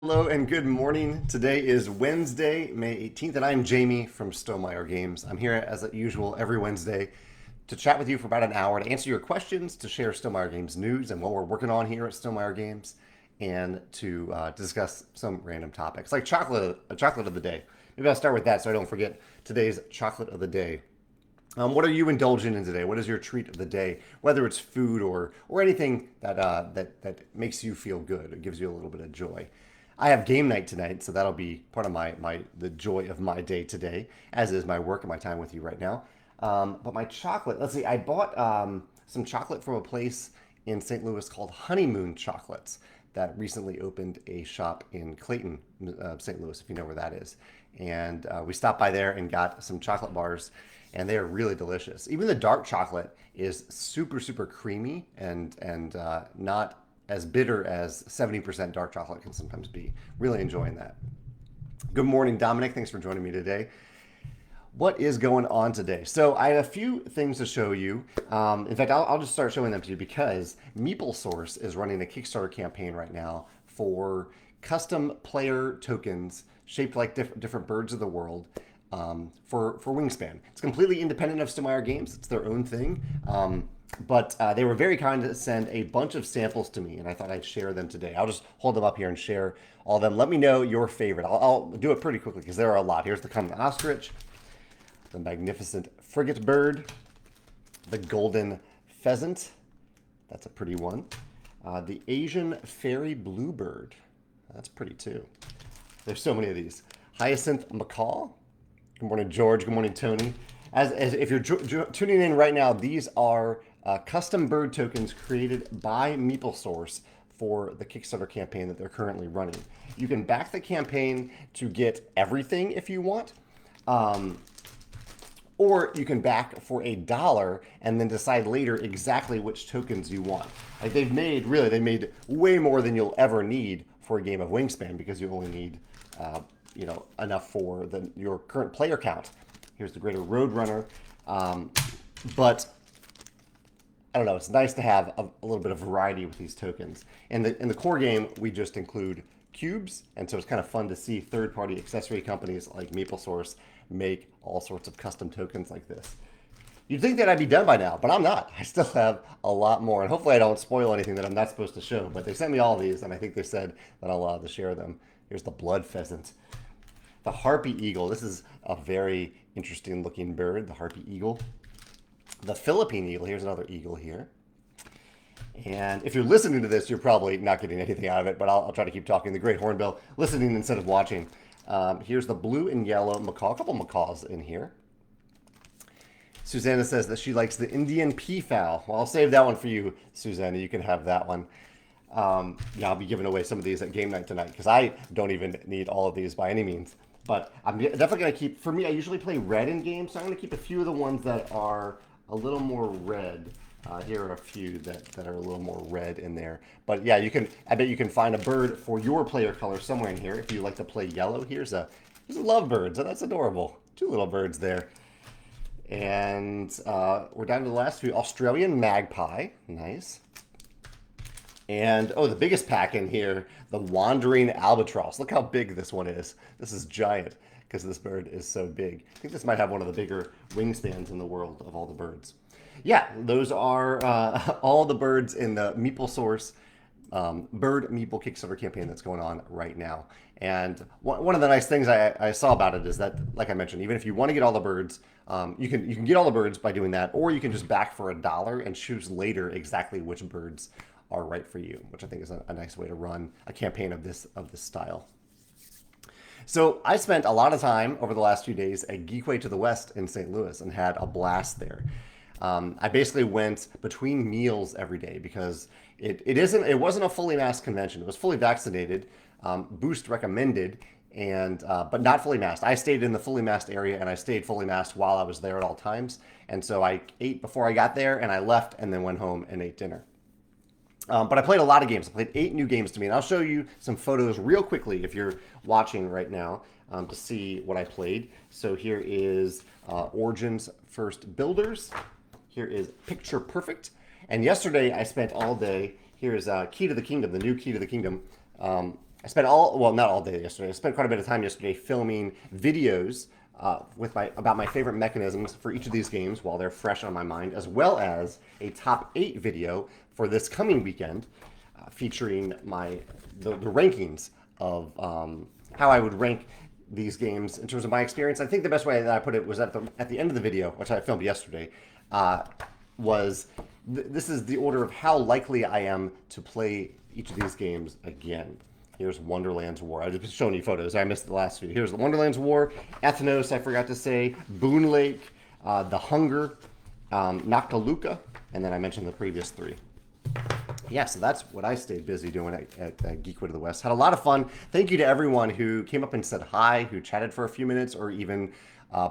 Hello and good morning. Today is Wednesday, May 18th, and I'm Jamey from Stonemaier Games. I'm here as usual every Wednesday to chat with you for about an hour, to answer your questions, to share Stonemaier Games news and what we're working on here at Stonemaier Games, and to discuss some random topics like a chocolate of the day. Maybe I'll start with that so I don't forget today's chocolate of the day. What are you indulging in today? What is your treat of the day? Whether it's food or anything that makes you feel good, it gives you a little bit of joy. I have game night tonight, so that'll be part of the joy of my day today, as is my work and my time with you right now. But my chocolate, let's see, I bought some chocolate from a place in St. Louis called Honeymoon Chocolates that recently opened a shop in Clayton, St. Louis, if you know where that is. And we stopped by there and got some chocolate bars, and they are really delicious. Even the dark chocolate is super, super creamy and not as bitter as 70% dark chocolate can sometimes be. Really enjoying that. Good morning, Dominic. Thanks for joining me today. What is going on today? So I have a few things to show you. In fact, I'll just start showing them to you because Meeplesource is running a Kickstarter campaign right now for custom player tokens shaped like different birds of the world for Wingspan. It's completely independent of Stonemaier Games. It's their own thing. But they were very kind to send a bunch of samples to me, and I thought I'd share them today. I'll just hold them up here and share all of them. Let me know your favorite. I'll do it pretty quickly because there are a lot. Here's the common ostrich, the magnificent frigate bird, the golden pheasant. That's a pretty one. The Asian fairy bluebird. That's pretty too. There's so many of these. Hyacinth macaw. Good morning, George. Good morning, Tony. As if you're tuning in right now, these are custom bird tokens created by Meeplesource for the Kickstarter campaign that they're currently running. You can back the campaign to get everything if you want, or you can back for $1 and then decide later exactly which tokens you want. Like they made way more than you'll ever need for a game of Wingspan because you only need enough for your current player count. Here's the Greater Roadrunner. But I don't know, it's nice to have a little bit of variety with these tokens. In the core game, we just include cubes, and so it's kind of fun to see third-party accessory companies like Meeplesource make all sorts of custom tokens like this. You'd think that I'd be done by now, but I'm not. I still have a lot more, and hopefully I don't spoil anything that I'm not supposed to show, but they sent me all these, and I think they said that I'm allowed to share them. Here's the blood pheasant. The harpy eagle. This is a very interesting looking bird, the harpy eagle. The Philippine eagle. Here's another eagle here. And if you're listening to this, you're probably not getting anything out of it, but I'll try to keep talking. The great hornbill, listening instead of watching. Here's the blue and yellow macaw. A couple macaws in here. Susanna says that she likes the Indian peafowl. Well, I'll save that one for you, Susanna. You can have that one. I'll be giving away some of these at game night tonight because I don't even need all of these by any means. But I'm definitely going to keep, for me, I usually play red in games, so I'm going to keep a few of the ones that are a little more red. Here are a few that are a little more red in there. But yeah, I bet you can find a bird for your player color somewhere in here. If you like to play yellow, here's a lovebird, so that's adorable. Two little birds there. And we're down to the last few. Australian magpie, nice. And, the biggest pack in here, the wandering albatross. Look how big this one is. This is giant because this bird is so big. I think this might have one of the bigger wingspans in the world of all the birds. Yeah, those are all the birds in the Meeplesource Bird Meeple Kickstarter campaign that's going on right now. And one of the nice things I saw about it is that, like I mentioned, even if you want to get all the birds, you can get all the birds by doing that, or you can just back for $1 and choose later exactly which birds are right for you, which I think is a nice way to run a campaign of this style. So I spent a lot of time over the last few days at Geekway to the West in St. Louis and had a blast there. I basically went between meals every day because it wasn't a fully masked convention. It was fully vaccinated, boost recommended, and but not fully masked. I stayed in the fully masked area and I stayed fully masked while I was there at all times. And so I ate before I got there and I left and then went home and ate dinner. But I played a lot of games. I played 8 new games to me, and I'll show you some photos real quickly if you're watching right now to see what I played. So here is Origins First Builders. Here is Picture Perfect. And yesterday I spent all day. Here is Key to the Kingdom, the new Key to the Kingdom, I spent not all day yesterday. I spent quite a bit of time yesterday filming videos about my favorite mechanisms for each of these games while they're fresh on my mind, as well as a top 8 video for this coming weekend featuring the rankings of how I would rank these games in terms of my experience. I think the best way that I put it was at the end of the video, which I filmed yesterday, this is the order of how likely I am to play each of these games again. Here's Wonderland's War. I've just shown you photos. I missed the last few. Here's Wonderland's War, Ethnos, I forgot to say, Boon Lake, The Hunger, Noctiluca, and then I mentioned the previous 3. Yeah, so that's what I stayed busy doing at Geekway to the West. Had a lot of fun. Thank you to everyone who came up and said hi, who chatted for a few minutes, or even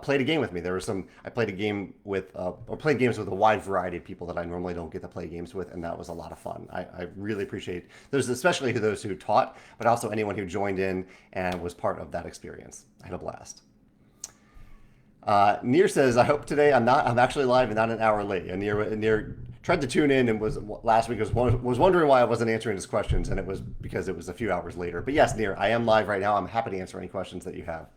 played a game with me. I played a game with, or played games with a wide variety of people that I normally don't get to play games with, and that was a lot of fun. I really appreciate those, especially those who taught, but also anyone who joined in and was part of that experience. I had a blast. Near says, I hope today I'm actually live and not an hour late. And Near tried to tune in and last week was wondering why I wasn't answering his questions, and it was because it was a few hours later. But yes, Near, I am live right now. I'm happy to answer any questions that you have.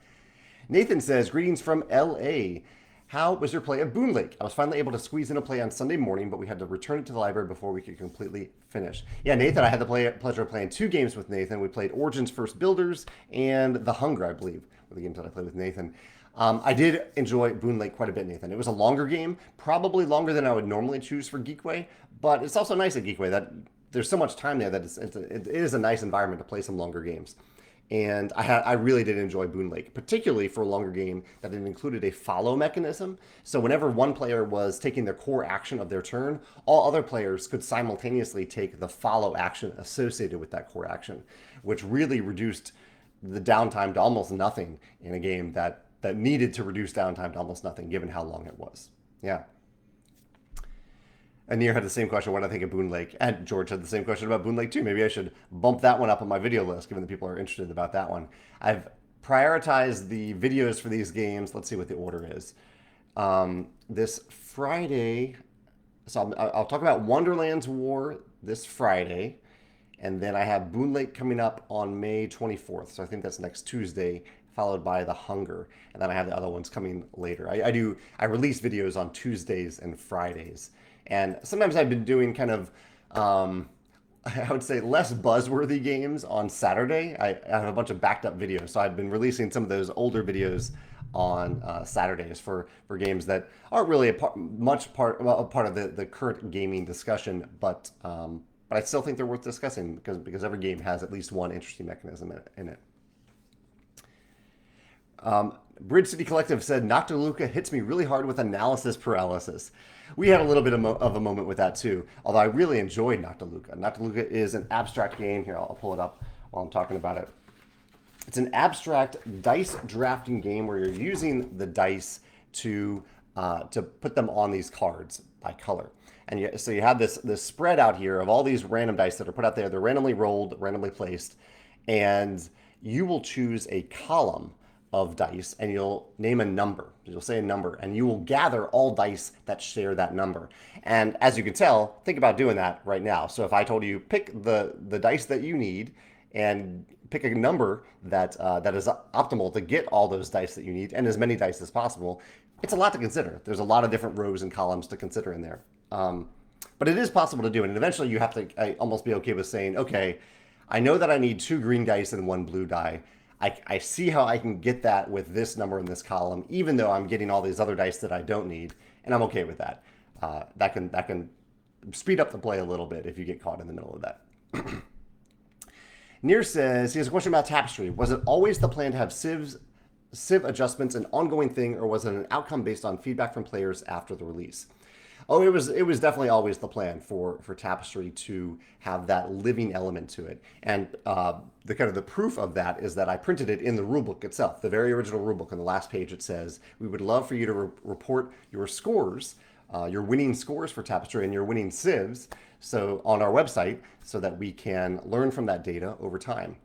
Nathan says, greetings from LA. How was your play of Boon Lake? I was finally able to squeeze in a play on Sunday morning, but we had to return it to the library before we could completely finish. Yeah, Nathan, I had the pleasure of playing 2 games with Nathan. We played Origins First Builders and The Hunger, I believe, were the games that I played with Nathan. I did enjoy Boon Lake quite a bit, Nathan. It was a longer game, probably longer than I would normally choose for Geekway, but it's also nice at Geekway that there's so much time there that it is a nice environment to play some longer games. And I really did enjoy Boon Lake, particularly for a longer game that it included a follow mechanism. So whenever one player was taking their core action of their turn, all other players could simultaneously take the follow action associated with that core action, which really reduced the downtime to almost nothing in a game that needed to reduce downtime to almost nothing, given how long it was. Yeah. And Near had the same question, what do I think of Boon Lake? And George had the same question about Boon Lake too. Maybe I should bump that one up on my video list, given that people are interested about that one. I've prioritized the videos for these games. Let's see what the order is. This Friday, so I'll talk about Wonderland's War this Friday. And then I have Boon Lake coming up on May 24th. So I think that's next Tuesday, followed by The Hunger. And then I have the other ones coming later. I release videos on Tuesdays and Fridays. And sometimes I've been doing kind of, I would say, less buzzworthy games on Saturday. I have a bunch of backed up videos. So I've been releasing some of those older videos on Saturdays for games that aren't really a part of the current gaming discussion, but I still think they're worth discussing because every game has at least one interesting mechanism in it. Bridge City Collective said, Noctiluca hits me really hard with analysis paralysis. We had a little bit of a moment with that too, although I really enjoyed Noctiluca. Noctiluca is an abstract game. Here, I'll pull it up while I'm talking about it. It's an abstract dice drafting game where you're using the dice to put them on these cards by color. And so you have this spread out here of all these random dice that are put out there. They're randomly rolled, randomly placed, and you will choose a column of dice and you'll name a number. You'll say a number and you will gather all dice that share that number. And as you can tell, think about doing that right now. So if I told you pick the dice that you need and pick a number that is optimal to get all those dice that you need and as many dice as possible, it's a lot to consider. There's a lot of different rows and columns to consider in there. But it is possible to do. And eventually you have to almost be okay with saying, okay, I know that I need 2 green dice and 1 blue die. I see how I can get that with this number in this column, even though I'm getting all these other dice that I don't need, and I'm okay with that. That can speed up the play a little bit if you get caught in the middle of that. Near says he has a question about Tapestry. Was it always the plan to have civ adjustments an ongoing thing, or was it an outcome based on feedback from players after the release? Oh, it was definitely always the plan for Tapestry to have that living element to it. And the proof of that is that I printed it in the rulebook itself, the very original rulebook. On the last page it says, we would love for you to report your scores, your winning scores for Tapestry and your winning civs so on our website so that we can learn from that data over time.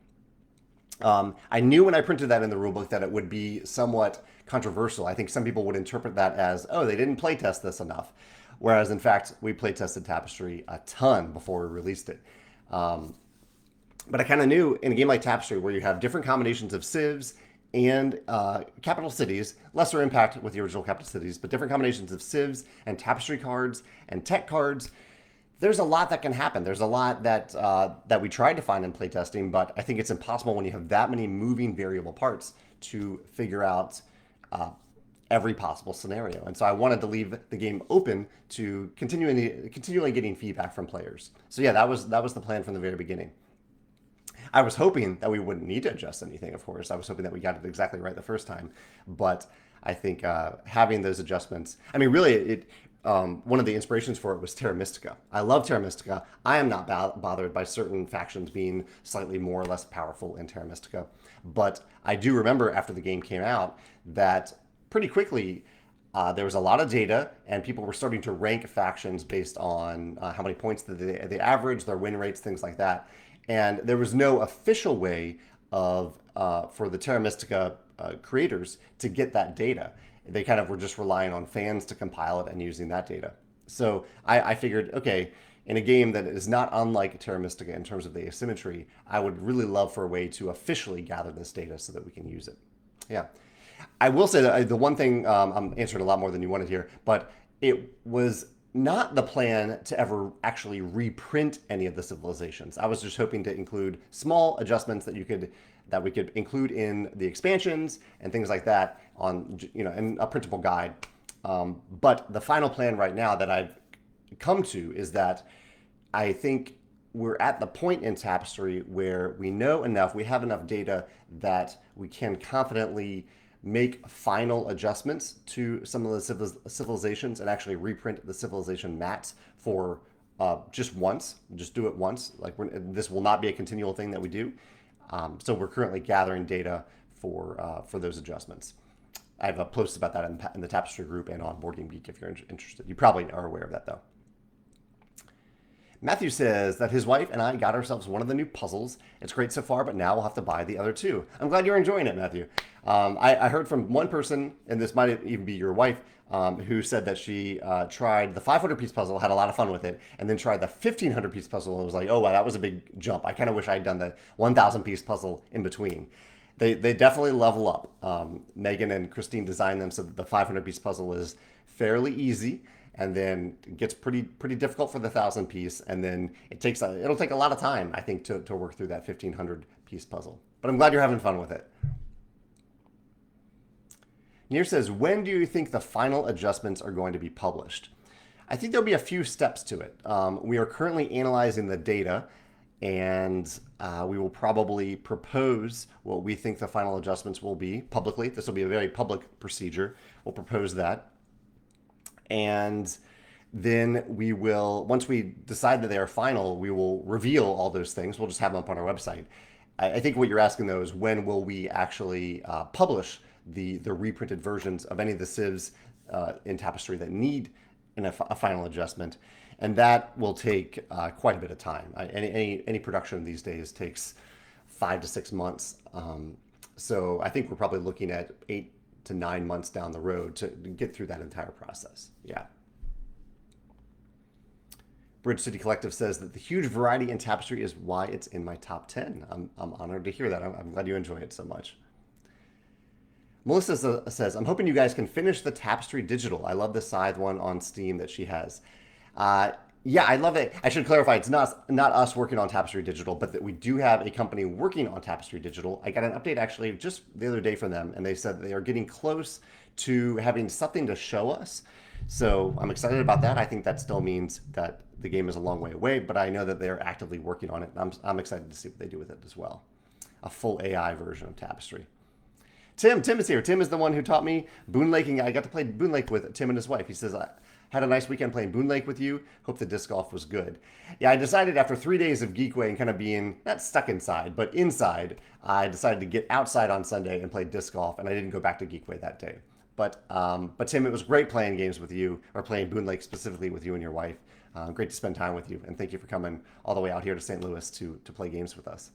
I knew when I printed that in the rulebook that it would be somewhat controversial. I think some people would interpret that as, oh, they didn't playtest this enough. Whereas, in fact, we playtested Tapestry a ton before we released it. But I kind of knew in a game like Tapestry, where you have different combinations of civs and capital cities, lesser impact with the original capital cities, but different combinations of civs and Tapestry cards and tech cards, there's a lot that can happen. There's a lot that we tried to find in playtesting, but I think it's impossible when you have that many moving variable parts to figure out every possible scenario. And so I wanted to leave the game open to continually getting feedback from players. So yeah, that was the plan from the very beginning. I was hoping that we wouldn't need to adjust anything, of course. I was hoping that we got it exactly right the first time. But I think having those adjustments, I mean, really, one of the inspirations for it was Terra Mystica. I love Terra Mystica. I am not bothered by certain factions being slightly more or less powerful in Terra Mystica. But I do remember after the game came out that pretty quickly there was a lot of data, and people were starting to rank factions based on how many points they average, their win rates, things like that. And there was no official way of for the Terra Mystica creators to get that data. They kind of were just relying on fans to compile it and using that data. So I figured, okay, in a game that is not unlike Terra Mystica in terms of the asymmetry, I would really love for a way to officially gather this data so that we can use it. Yeah. I will say that the one thing, I'm answering a lot more than you wanted here, but it was not the plan to ever actually reprint any of the civilizations. I was just hoping to include small adjustments that we could include in the expansions and things like that on, in a printable guide. But the final plan right now that I've come to is that I think we're at the point in Tapestry where we know enough, we have enough data that we can confidently make final adjustments to some of the civilizations and actually reprint the civilization mats for just do it once. Like this will not be a continual thing that we do. So we're currently gathering data for those adjustments. I have a post about that in the Tapestry group and on Board Game Geek if you're interested. You probably are aware of that though. Matthew says that his wife and I got ourselves one of the new puzzles. It's great so far, but now we'll have to buy the other two. I'm glad you're enjoying it, Matthew. I heard from one person, and this might even be your wife, who said that she tried the 500-piece puzzle, had a lot of fun with it, and then tried the 1,500-piece puzzle and was like, oh, wow, that was a big jump. I kind of wish I had done the 1,000-piece puzzle in between. They definitely level up. Megan and Christine designed them so that the 500-piece puzzle is fairly easy, and then it gets pretty difficult for the 1,000-piece, and then it'll take a lot of time, I think, to work through that 1,500-piece puzzle. But I'm glad you're having fun with it. Near says, when do you think the final adjustments are going to be published? I think there'll be a few steps to it. We are currently analyzing the data, and we will probably propose what we think the final adjustments will be publicly. This will be a very public procedure. We'll propose that. And then we will, once we decide that they are final, we will reveal all those things. We'll just have them up on our website. I think what you're asking, though, is when will we actually publish the reprinted versions of any of the civs in Tapestry that need a final adjustment. And that will take quite a bit of time. Any production these days takes 5 to 6 months. So I think we're probably looking at 8 to 9 months down the road to get through that entire process. Yeah. Bridge City Collective says that the huge variety in Tapestry is why it's in my top 10. I'm honored to hear that. I'm glad you enjoy it so much. Melissa says, I'm hoping you guys can finish the Tapestry digital. I love the Scythe one on Steam that she has. Yeah, I love it. I should clarify, it's not us working on Tapestry Digital, but that we do have a company working on Tapestry Digital. I got an update actually just the other day from them, and they said they are getting close to having something to show us. So I'm excited about that. I think that still means that the game is a long way away, but I know that they're actively working on it. I'm excited to see what they do with it as well. A full AI version of Tapestry. Tim is here. Tim is the one who taught me Boon Laking. I got to play Boon Lake with Tim and his wife. He says, had a nice weekend playing Boon Lake with you. Hope the disc golf was good. Yeah, I decided after 3 days of Geekway and kind of being, not stuck inside, but inside, I decided to get outside on Sunday and play disc golf, and I didn't go back to Geekway that day. But Tim, it was great playing games with you, or playing Boon Lake specifically with you and your wife. Great to spend time with you, and thank you for coming all the way out here to St. Louis to play games with us.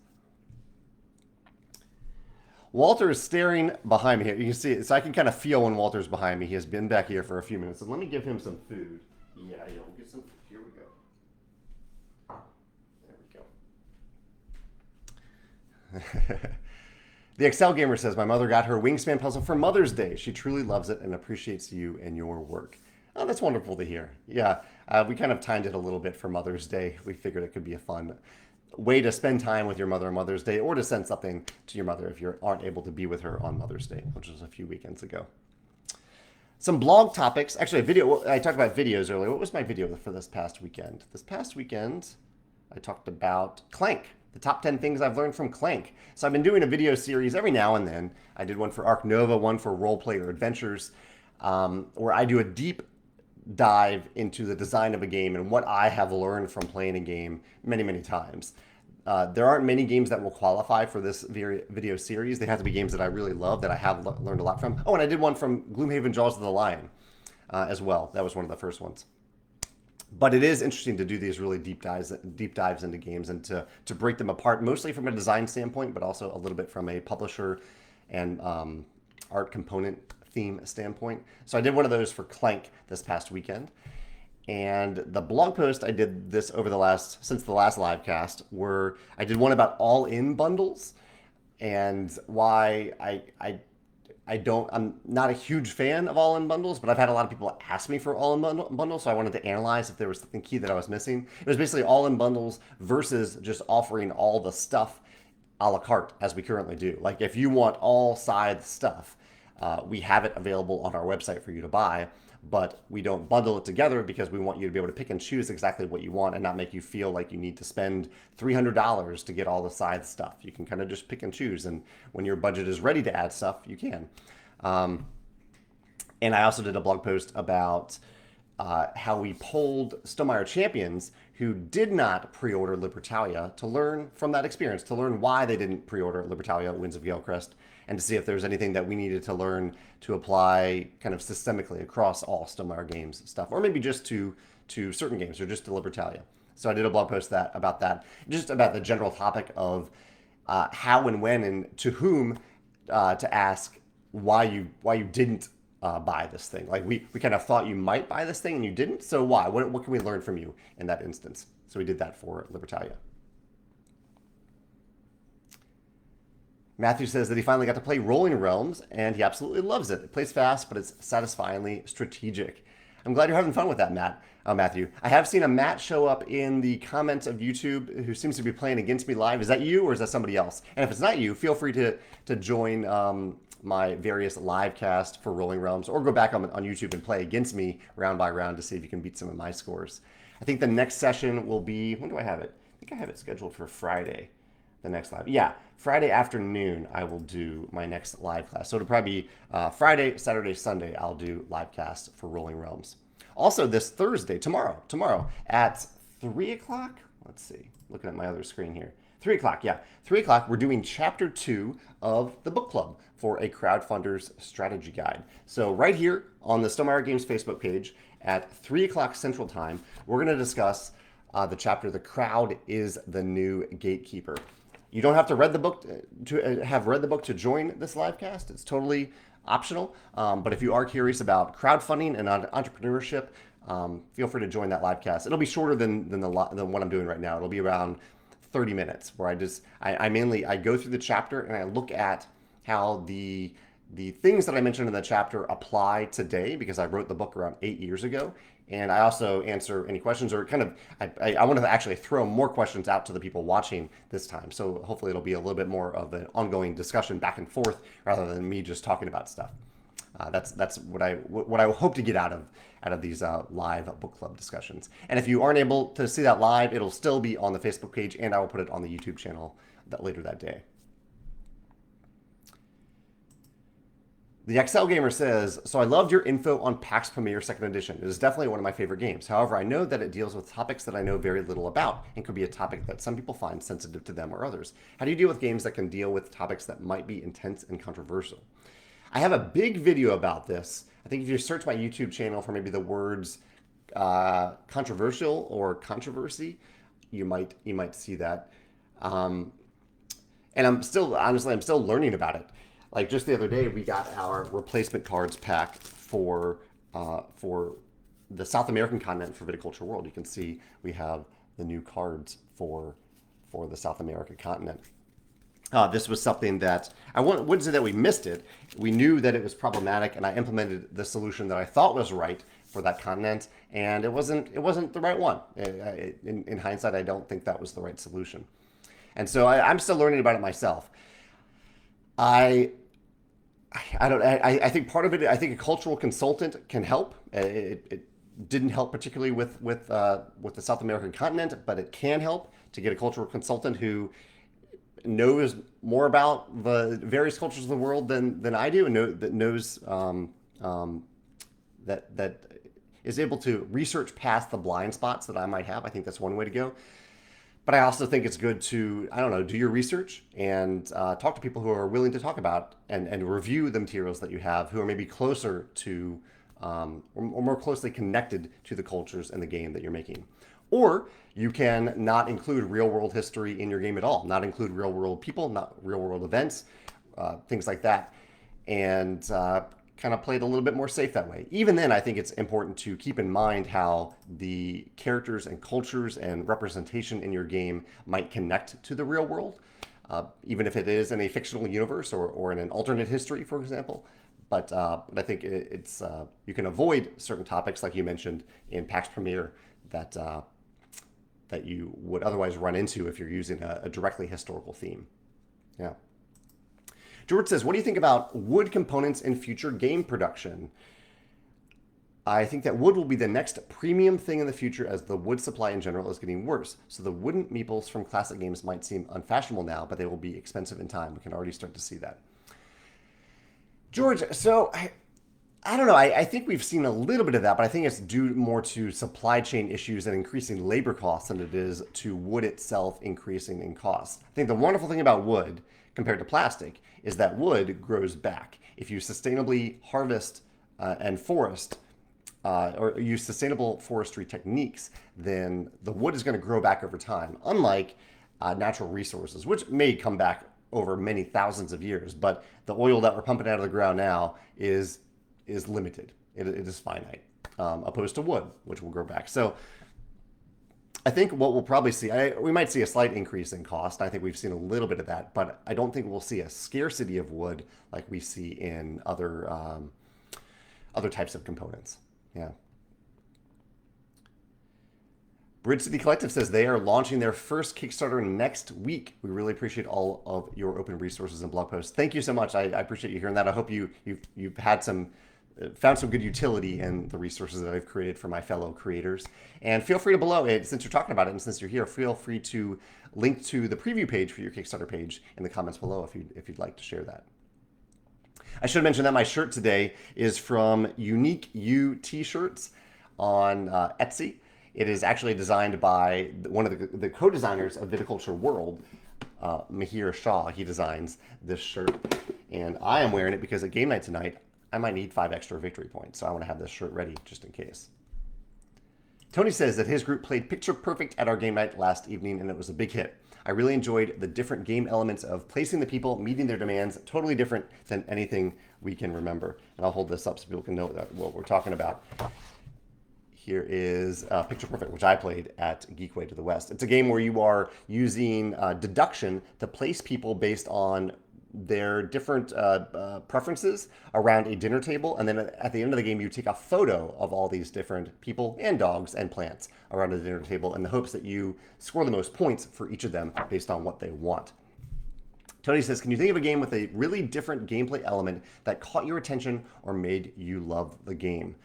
Walter is staring behind me here. You can see it, so I can kind of feel when Walter's behind me. He has been back here for a few minutes. So let me give him some food. Yeah, we'll get some food. Here we go. There we go. The Excel Gamer says, my mother got her Wingspan puzzle for Mother's Day. She truly loves it and appreciates you and your work. Oh, that's wonderful to hear. Yeah, we kind of timed it a little bit for Mother's Day. We figured it could be a fun way to spend time with your mother on Mother's Day, or to send something to your mother if you aren't able to be with her on Mother's Day, which was a few weekends ago. Some blog topics. Actually, a video. I talked about videos earlier. What was my video for this past weekend? This past weekend, I talked about Clank, the top 10 things I've learned from Clank. So I've been doing a video series every now and then. I did one for Arc Nova, one for Role Player Adventures, where I do a deep dive into the design of a game and what I have learned from playing a game many, many times. There aren't many games that will qualify for this video series. They have to be games that I really love, that I have learned a lot from. Oh, and I did one from Gloomhaven Jaws of the Lion as well. That was one of the first ones. But it is interesting to do these really deep dives into games and to break them apart, mostly from a design standpoint, but also a little bit from a publisher and art component theme standpoint. So I did one of those for Clank this past weekend. And the blog post, I did this since the last live cast, where I did one about all-in bundles and why I'm not a huge fan of all-in bundles, but I've had a lot of people ask me for all-in bundles, so I wanted to analyze if there was something key that I was missing. It was basically all-in bundles versus just offering all the stuff a la carte, as we currently do. Like, if you want all side stuff, we have it available on our website for you to buy, but we don't bundle it together because we want you to be able to pick and choose exactly what you want and not make you feel like you need to spend $300 to get all the side stuff. You can kind of just pick and choose, and when your budget is ready to add stuff, you can. And I also did a blog post about how we polled Stonemaier champions who did not pre-order Libertalia to learn from that experience, to learn why they didn't pre-order Libertalia Winds of Galecrest, and to see if there's anything that we needed to learn to apply kind of systemically across all Stonemaier games stuff, or maybe just to certain games, or just to Libertalia. So I did a blog post about that, just about the general topic of how and when and to whom to ask why you didn't buy this thing. Like, we kind of thought you might buy this thing and you didn't, so why? What can we learn from you in that instance? So we did that for Libertalia. Matthew says that he finally got to play Rolling Realms, and he absolutely loves it. It plays fast, but it's satisfyingly strategic. I'm glad you're having fun with that, Matthew. I have seen a Matt show up in the comments of YouTube who seems to be playing against me live. Is that you, or is that somebody else? And if it's not you, feel free to join my various live cast for Rolling Realms, or go back on YouTube and play against me round by round to see if you can beat some of my scores. I think the next session will be, when do I have it? I think I have it scheduled for Friday. The next live. Yeah, Friday afternoon I will do my next live class. So it'll probably be Friday, Saturday, Sunday I'll do live casts for Rolling Realms. Also this Thursday, tomorrow at 3 o'clock. Let's see, looking at my other screen here. 3 o'clock, yeah. 3 o'clock, we're doing chapter 2 of the book club for a crowdfunder's strategy guide. So right here on the Stonemaier Games Facebook page at 3 o'clock Central Time, we're going to discuss the chapter, The Crowd is the New Gatekeeper. You don't have to read the book to join this live cast. It's totally optional. But if you are curious about crowdfunding and entrepreneurship, feel free to join that live cast. It'll be shorter than what I'm doing right now. It'll be around 30 minutes, where I go through the chapter and I look at how the things that I mentioned in the chapter apply today, because I wrote the book around 8 years ago. And I also answer any questions, or kind of, I want to actually throw more questions out to the people watching this time. So hopefully it'll be a little bit more of an ongoing discussion back and forth rather than me just talking about stuff. That's what I hope to get out of these live book club discussions. And if you aren't able to see that live, it'll still be on the Facebook page, and I will put it on the YouTube channel later that day. The Excel Gamer says, so I loved your info on PAX Premier 2nd Edition. It is definitely one of my favorite games. However, I know that it deals with topics that I know very little about, and could be a topic that some people find sensitive to them or others. How do you deal with games that can deal with topics that might be intense and controversial? I have a big video about this. I think if you search my YouTube channel for maybe the words controversial or controversy, you might see that. And I'm still learning about it. Like, just the other day, we got our replacement cards pack for the South American continent for Viticulture World. You can see we have the new cards for the South American continent. This was something that wouldn't say that we missed it. We knew that it was problematic, and I implemented the solution that I thought was right for that continent, and it wasn't the right one. In hindsight, I don't think that was the right solution, and so I'm still learning about it myself. I I don't. I think part of it. I think a cultural consultant can help. It didn't help particularly with the South American continent, but it can help to get a cultural consultant who knows more about the various cultures of the world than I do, and that knows that is able to research past the blind spots that I might have. I think that's one way to go. But I also think it's good to, I don't know, do your research and talk to people who are willing to talk about and review the materials that you have, who are maybe closer to or more closely connected to the cultures and the game that you're making. Or you can not include real world history in your game at all, not include real world people, not real world events, things like that, and kind of play it a little bit more safe that way. Even then, I think it's important to keep in mind how the characters and cultures and representation in your game might connect to the real world, even if it is in a fictional universe or in an alternate history, for example. But I think it's you can avoid certain topics, like you mentioned in PAX Premiere, that that you would otherwise run into if you're using a directly historical theme. Yeah. George says, what do you think about wood components in future game production? I think that wood will be the next premium thing in the future, as the wood supply in general is getting worse. So the wooden meeples from classic games might seem unfashionable now, but they will be expensive in time. We can already start to see that. George, so I don't know. I think we've seen a little bit of that, but I think it's due more to supply chain issues and increasing labor costs than it is to wood itself increasing in cost. I think the wonderful thing about wood compared to plastic is that wood grows back. If you sustainably harvest and forest or use sustainable forestry techniques, then the wood is going to grow back over time, unlike natural resources, which may come back over many thousands of years. But the oil that we're pumping out of the ground now is limited. It is finite, opposed to wood, which will grow back. So I think what we'll probably see, we might see a slight increase in cost. I think we've seen a little bit of that, but I don't think we'll see a scarcity of wood like we see in other types of components. Yeah. Bridge City Collective says they are launching their first Kickstarter next week. We really appreciate all of your open resources and blog posts. Thank you so much. I appreciate you hearing that. I hope you've had found some good utility in the resources that I've created for my fellow creators. And feel free to below it, since you're talking about it and since you're here, feel free to link to the preview page for your Kickstarter page in the comments below if you'd like to share that. I should mention that my shirt today is from Unique You T-shirts on Etsy. It is actually designed by one of the co-designers of Viticulture World, Mahir Shah. He designs this shirt, and I am wearing it because at game night tonight, I might need 5 extra victory points, so I want to have this shirt ready just in case. Tony says that his group played Picture Perfect at our game night last evening, and it was a big hit. I really enjoyed the different game elements of placing the people, meeting their demands, totally different than anything we can remember. And I'll hold this up so people can know what we're talking about. Here is Picture Perfect, which I played at Geekway to the West. It's a game where you are using deduction to place people based on their different preferences around a dinner table, and then at the end of the game you take a photo of all these different people and dogs and plants around the dinner table in the hopes that you score the most points for each of them based on what they want. Tony says, can you think of a game with a really different gameplay element that caught your attention or made you love the game?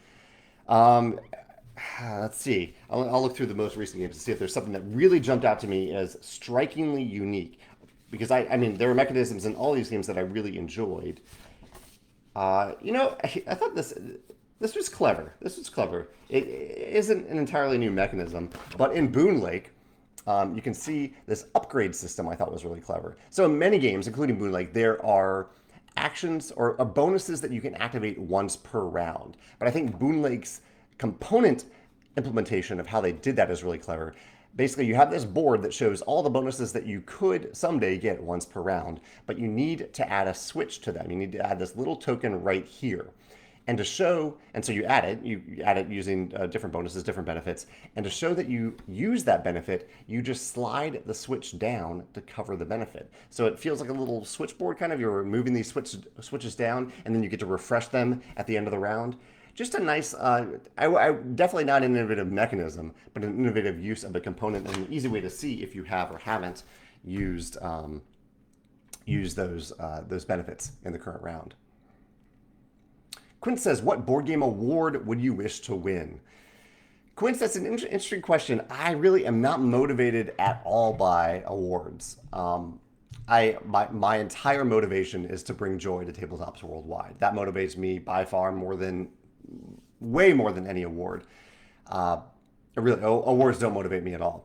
Let's see. I'll look through the most recent games to see if there's something that really jumped out to me as strikingly unique. Because I mean, there were mechanisms in all these games that I really enjoyed. I thought this was clever. This was clever. It isn't an entirely new mechanism, but in Boon Lake, you can see this upgrade system I thought was really clever. So in many games, including Boon Lake, there are actions or bonuses that you can activate once per round. But I think Boon Lake's component implementation of how they did that is really clever. Basically, you have this board that shows all the bonuses that you could someday get once per round, but you need to add a switch to them. You need to add this little token right here. And to show, and so you add it using different bonuses, different benefits. And to show that you use that benefit, you just slide the switch down to cover the benefit. So it feels like a little switchboard kind of. You're moving these switches down, and then you get to refresh them at the end of the round. Just a nice, definitely not an innovative mechanism, but an innovative use of a component and an easy way to see if you have or haven't used those benefits in the current round. Quint says, what board game award would you wish to win? Quint, that's an interesting question. I really am not motivated at all by awards. My entire motivation is to bring joy to tabletops worldwide. That motivates me by far way more than any award. Awards don't motivate me at all.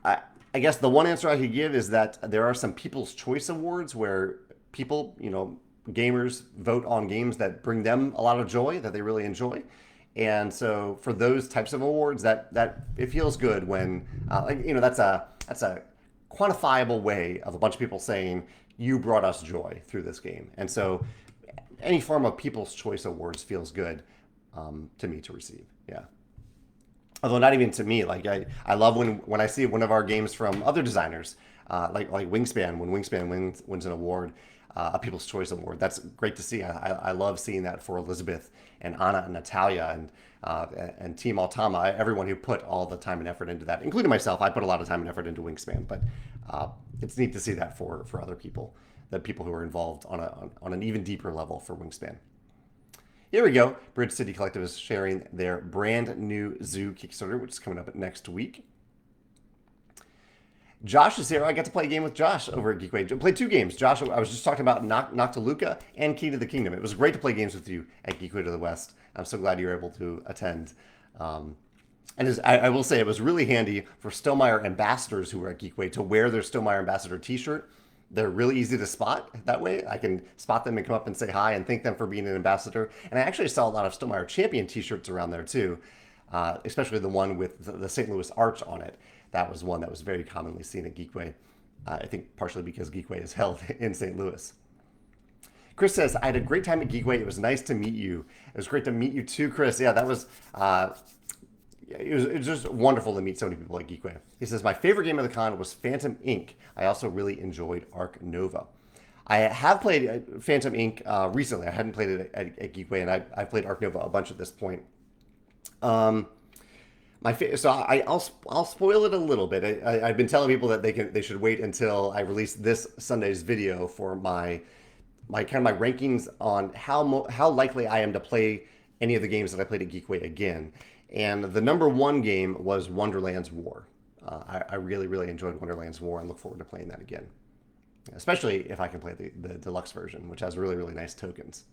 I guess the one answer I could give is that there are some People's Choice Awards where people, gamers vote on games that bring them a lot of joy, that they really enjoy. And so for those types of awards, that it feels good when, that's a quantifiable way of a bunch of people saying, you brought us joy through this game. And so any form of People's Choice Awards feels good to me to receive. Yeah. Although not even to me, like I love when I see one of our games from other designers, like Wingspan, when Wingspan wins an award, a People's Choice Award. That's great to see. I love seeing that for Elizabeth and Anna and Natalia and Team Altama, everyone who put all the time and effort into that, including myself. I put a lot of time and effort into Wingspan, but it's neat to see that for other people, the people who are involved on an even deeper level for Wingspan. Here we go. Bridge City Collective is sharing their brand new Zoo Kickstarter, which is coming up next week. Josh is here. I got to play a game with Josh over at Geekway. I played 2 games. Josh, I was just talking about Noctiluca and Key to the Kingdom. It was great to play games with you at Geekway to the West. I'm so glad you were able to attend. I will say it was really handy for Stonemaier ambassadors who were at Geekway to wear their Stonemaier ambassador t-shirt. They're really easy to spot that way. I can spot them and come up and say hi and thank them for being an ambassador. And I actually saw a lot of Stonemaier champion t-shirts around there too, especially the one with the St. Louis arch on it. That was one that was very commonly seen at Geekway. I think partially because Geekway is held in St. Louis. Chris says, I had a great time at Geekway. It was nice to meet you. It was great to meet you too, Chris. Yeah, that was, it was just wonderful to meet so many people at Geekway. He says, my favorite game of the con was Phantom Inc. I also really enjoyed Arc Nova. I have played Phantom Inc. Recently. I hadn't played it at Geekway, and I've played Arc Nova a bunch at this point. I'll spoil it a little bit. I've been telling people that they should wait until I release this Sunday's video for my rankings on how likely I am to play any of the games that I played at Geekway again. And the number 1 game was Wonderland's War. I really, really enjoyed Wonderland's War and look forward to playing that again, especially if I can play the deluxe version, which has really, really nice tokens.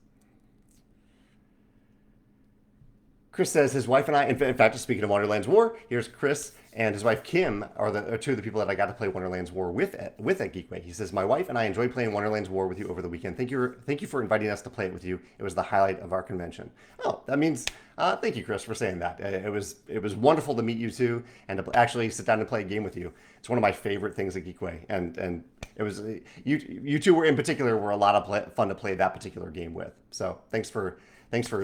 Chris says his wife and I, in fact, speaking of Wonderland's War, here's Chris and his wife Kim are 2 of the people that I got to play Wonderland's War with at Geekway. He says, my wife and I enjoyed playing Wonderland's War with you over the weekend. Thank you for inviting us to play it with you. It was the highlight of our convention. Oh, that means thank you, Chris, for saying that. It was wonderful to meet you too and to actually sit down and play a game with you. It's one of my favorite things at Geekway, and it was you two in particular were a lot of fun to play that particular game with. So thanks for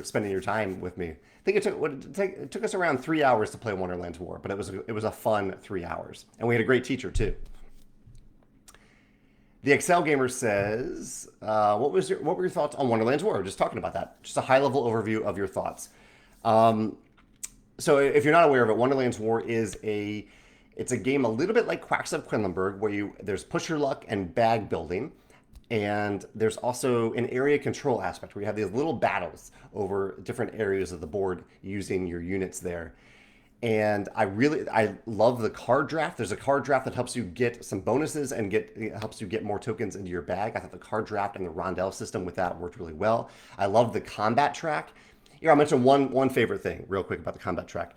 spending your time with me. I think it took us around 3 hours to play Wonderland's War, but it was a fun 3 hours, and we had a great teacher too. The Excel Gamer says, what were your thoughts on Wonderland's War? Just talking about that, just a high level overview of your thoughts. So if you're not aware of it, Wonderland's War is it's a game a little bit like Quacks of Quedlinburg, where there's push your luck and bag building. And there's also an area control aspect where you have these little battles over different areas of the board using your units there. And I love the card draft. There's a card draft that helps you get some bonuses and helps you get more tokens into your bag. I thought the card draft and the rondelle system with that worked really well. I love the combat track. Here, I'll mention one favorite thing real quick about the combat track.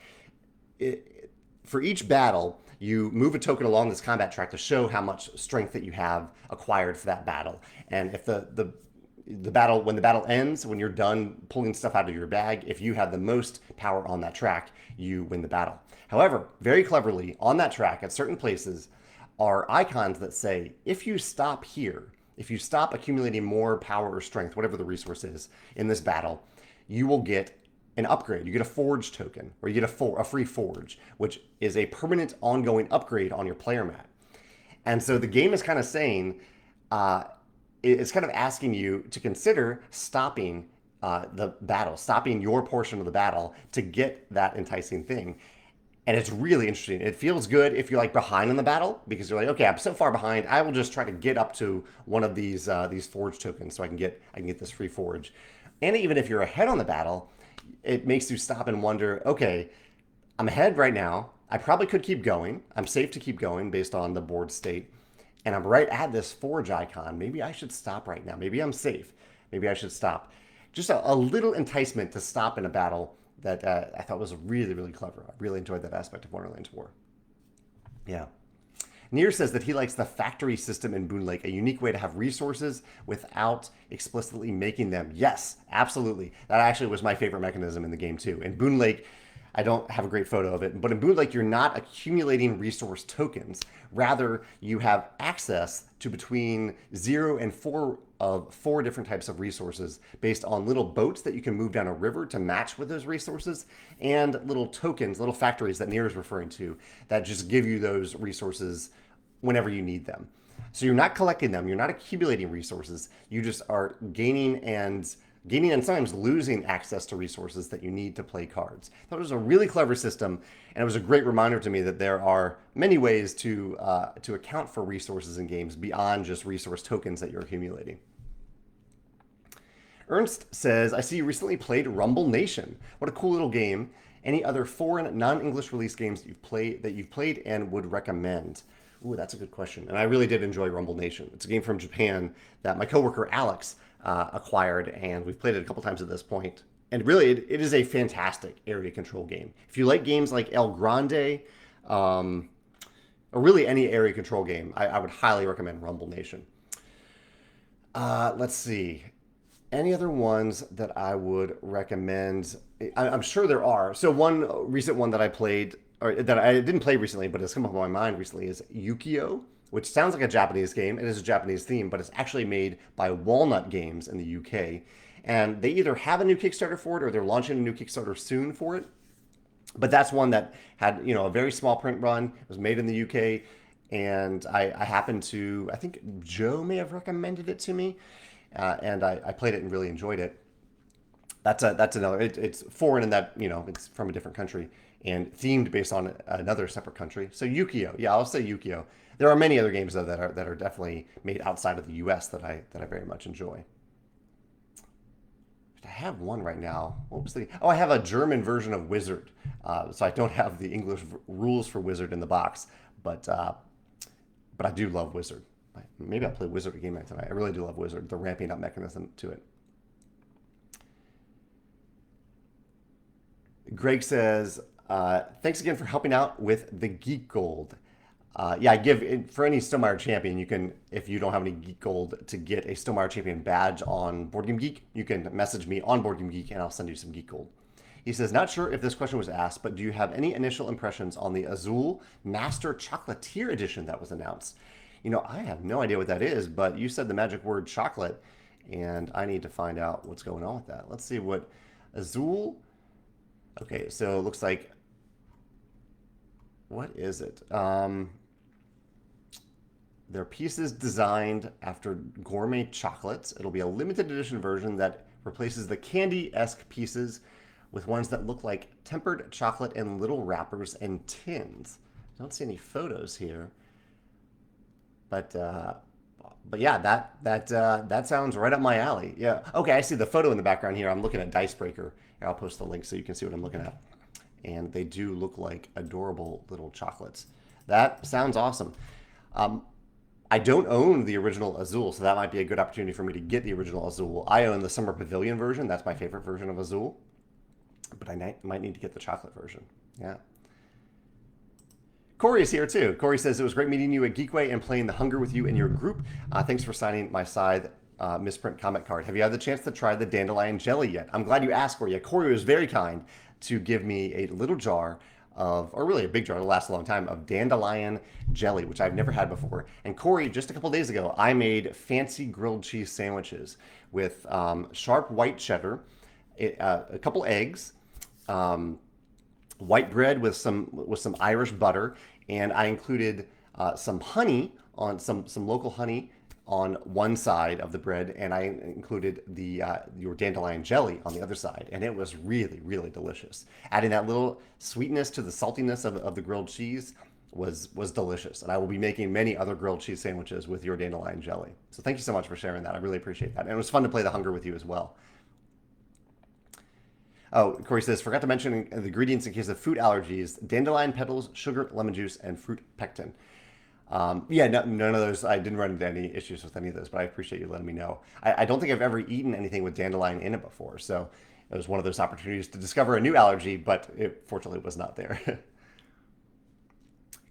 For each battle, you move a token along this combat track to show how much strength that you have acquired for that battle. And if when the battle ends, when you're done pulling stuff out of your bag, if you have the most power on that track, you win the battle. However, very cleverly, on that track at certain places are icons that say, if you stop here, if you stop accumulating more power or strength, whatever the resource is in this battle, you will get an upgrade. You get a forge token, or you get a free forge, which is a permanent ongoing upgrade on your player mat. And so the game is kind of saying, it's kind of asking you to consider stopping the battle, stopping your portion of the battle to get that enticing thing. And it's really interesting. It feels good if you're like behind in the battle, because you're like, okay, I'm so far behind. I will just try to get up to one of these forge tokens so I can get this free forge. And even if you're ahead on the battle, it makes you stop and wonder, okay, I'm ahead right now. I probably could keep going. I'm safe to keep going based on the board state. And I'm right at this forge icon. Maybe I should stop right now. Maybe I'm safe. Maybe I should stop. Just a little enticement to stop in a battle that I thought was really, really clever. I really enjoyed that aspect of Wonderland's War. Yeah. Near says that he likes the factory system in Boon Lake, a unique way to have resources without explicitly making them. Yes, absolutely. That actually was my favorite mechanism in the game too. In Boon Lake, I don't have a great photo of it, but in Boon Lake, you're not accumulating resource tokens. Rather, you have access to between 0 and 4 of 4 different types of resources based on little boats that you can move down a river to match with those resources, and little tokens, little factories that Near is referring to, that just give you those resources whenever you need them. So you're not collecting them, you're not accumulating resources, you just are gaining and sometimes losing access to resources that you need to play cards. I thought it was a really clever system, and it was a great reminder to me that there are many ways to account for resources in games beyond just resource tokens that you're accumulating. Ernst says, I see you recently played Rumble Nation. What a cool little game. Any other foreign, non-English release games that you've played and would recommend? Ooh, that's a good question. And I really did enjoy Rumble Nation. It's a game from Japan that my coworker Alex acquired, and we've played it a couple times at this point. And really, it is a fantastic area control game. If you like games like El Grande, or really any area control game, I would highly recommend Rumble Nation. Let's see. Any other ones that I would recommend? I'm sure there are. So one recent one that I played, or that I didn't play recently, but has come up on my mind recently, is Yukio, which sounds like a Japanese game. It is a Japanese theme, but it's actually made by Walnut Games in the UK. And they either have a new Kickstarter for it, or they're launching a new Kickstarter soon for it. But that's one that had, a very small print run. It was made in the UK. And I happened to, I think Joe may have recommended it to me. And I played it and really enjoyed it. That's another, it's foreign in that, it's from a different country and themed based on another separate country. So Yukio, yeah, I'll say Yukio. There are many other games though that are definitely made outside of the US that I very much enjoy. I have one right now. What was the? Oh, I have a German version of Wizard. So I don't have the English rules for Wizard in the box, but I do love Wizard. Maybe I'll play Wizard again tonight. I really do love Wizard. The ramping up mechanism to it. Greg says, thanks again for helping out with the Geek Gold. Yeah, I give for any Stonemaier champion, you can, if you don't have any Geek Gold, to get a Stonemaier champion badge on Board Game Geek, you can message me on Board Game Geek and I'll send you some Geek Gold. He says, not sure if this question was asked, but do you have any initial impressions on the Azul Master Chocolatier edition that was announced? I have no idea what that is, but you said the magic word chocolate, and I need to find out what's going on with that. Let's see what Azul. Okay, so it looks like, what is it? They're pieces designed after gourmet chocolates. It'll be a limited edition version that replaces the candy-esque pieces with ones that look like tempered chocolate in little wrappers and tins. I don't see any photos here. But yeah, that sounds right up my alley. Yeah. Okay, I see the photo in the background here. I'm looking at Dicebreaker. I'll post the link so you can see what I'm looking at. And they do look like adorable little chocolates. That sounds awesome. I don't own the original Azul, so that might be a good opportunity for me to get the original Azul. I own the Summer Pavilion version. That's my favorite version of Azul. But I might need to get the chocolate version. Yeah. Corey is here too. Corey says, it was great meeting you at Geekway and playing The Hunger with you in your group. Thanks for signing my side misprint comment card. Have you had the chance to try the dandelion jelly yet? I'm glad you asked, Corey. Corey was very kind to give me a little jar of, or really a big jar, it'll last a long time, of dandelion jelly, which I've never had before. And Corey, just a couple days ago, I made fancy grilled cheese sandwiches with sharp white cheddar a couple eggs, white bread with some Irish butter, and I included some honey on some local honey on one side of the bread, and I included your dandelion jelly on the other side, and it was really, really delicious. Adding that little sweetness to the saltiness of the grilled cheese was delicious, and I will be making many other grilled cheese sandwiches with your dandelion jelly. So thank you so much for sharing that. I really appreciate that, and it was fun to play the hunger with you as well. Oh, Corey says, forgot to mention the ingredients in case of food allergies: dandelion petals, sugar, lemon juice, and fruit pectin. Yeah, none of those. I didn't run into any issues with any of those, but I appreciate you letting me know. I don't think I've ever eaten anything with dandelion in it before, so it was one of those opportunities to discover a new allergy, but it fortunately was not there.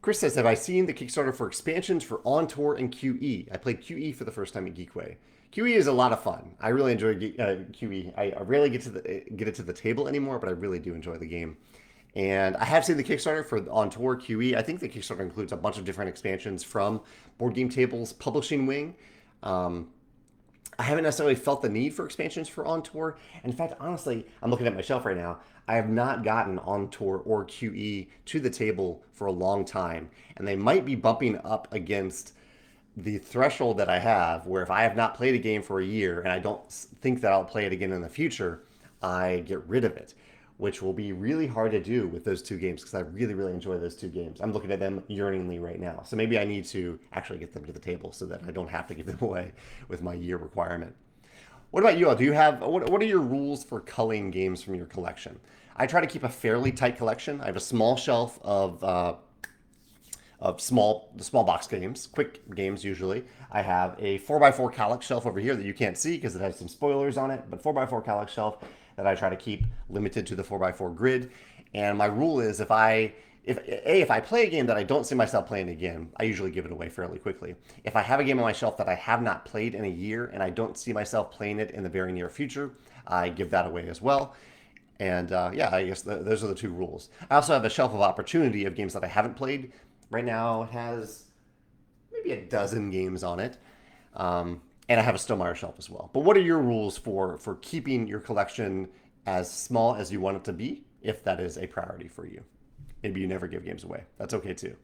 Chris says, have I seen the Kickstarter for expansions for On Tour and QE? I played QE for the first time at Geekway. QE is a lot of fun. I really enjoy QE. I rarely get it to the table anymore, but I really do enjoy the game. And I have seen the Kickstarter for On Tour QE. I think the Kickstarter includes a bunch of different expansions from Board Game Table's publishing wing. I haven't necessarily felt the need for expansions for On Tour. And in fact, honestly, I'm looking at my shelf right now. I have not gotten On Tour or QE to the table for a long time. And they might be bumping up against the threshold that I have, where if I have not played a game for a year and I don't think that I'll play it again in the future, I get rid of it, which will be really hard to do with those two games because I really, really enjoy those two games. I'm looking at them yearningly right now. So maybe I need to actually get them to the table so that I don't have to give them away with my year requirement. What about you all? Do you have, what are your rules for culling games from your collection? I try to keep a fairly tight collection. I have a small shelf of small box games, quick games usually. I have a 4x4 Calyx shelf over here that you can't see because it has some spoilers on it, but 4x4 Calyx shelf that I try to keep limited to the 4x4 grid. And my rule is if I play a game that I don't see myself playing again, I usually give it away fairly quickly. If I have a game on my shelf that I have not played in a year and I don't see myself playing it in the very near future, I give that away as well. And yeah, I guess those are the two rules. I also have a shelf of opportunity of games that I haven't played. Right now it has maybe a dozen games on it. And I have a Stonemaier shelf as well. But what are your rules for keeping your collection as small as you want it to be, if that is a priority for you? Maybe you never give games away. That's okay too.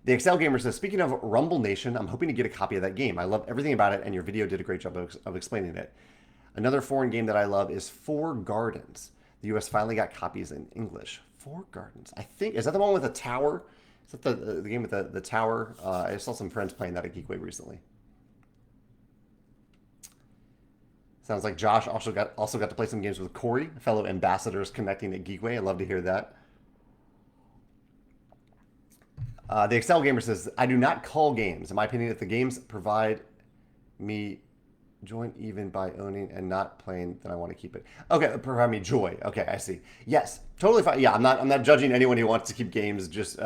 The Excel Gamer says, speaking of Rumble Nation, I'm hoping to get a copy of that game. I love everything about it, and your video did a great job of explaining it. Another foreign game that I love is Four Gardens. The US finally got copies in English. Four Gardens. I think, is that the one with the tower? Is that the game with the tower? I saw some friends playing that at Geekway recently. Sounds like Josh also got to play some games with Corey, fellow ambassadors connecting at Geekway. I'd love to hear that. The Excel Gamer says, I do not cull games. In my opinion, if the games provide me joy even by owning and not playing, then I want to keep it. Okay, provide me joy. Okay, I see. Yes, totally fine. Yeah, I'm not judging anyone who wants to keep games. Just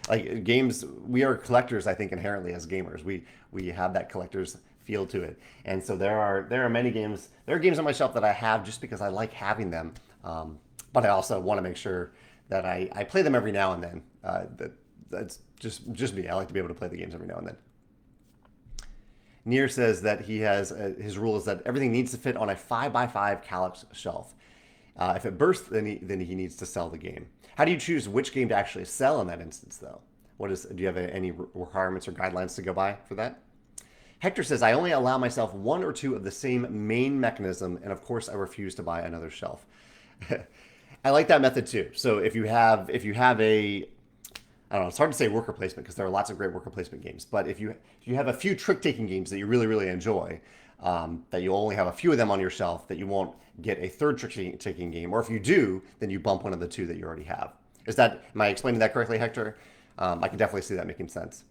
like games, we are collectors. I think inherently as gamers, we have that collector's feel to it, and so there are many games. There are games on my shelf that I have just because I like having them, but I also want to make sure that I play them every now and then. That's just me. I like to be able to play the games every now and then. Near says that he has his rule is that everything needs to fit on a 5x5 Calyx shelf. If it bursts, then he needs to sell the game. How do you choose which game to actually sell in that instance, though? Do you have any requirements or guidelines to go by for that? Hector says, I only allow myself one or two of the same main mechanism, and of course I refuse to buy another shelf. I like that method too. So if you have a, I don't know, it's hard to say worker placement because there are lots of great worker placement games, but if you have a few trick-taking games that you really, really enjoy, that you only have a few of them on your shelf, that you won't get a third trick-taking game, or if you do, then you bump one of the two that you already have. Am I explaining that correctly, Hector? I can definitely see that making sense.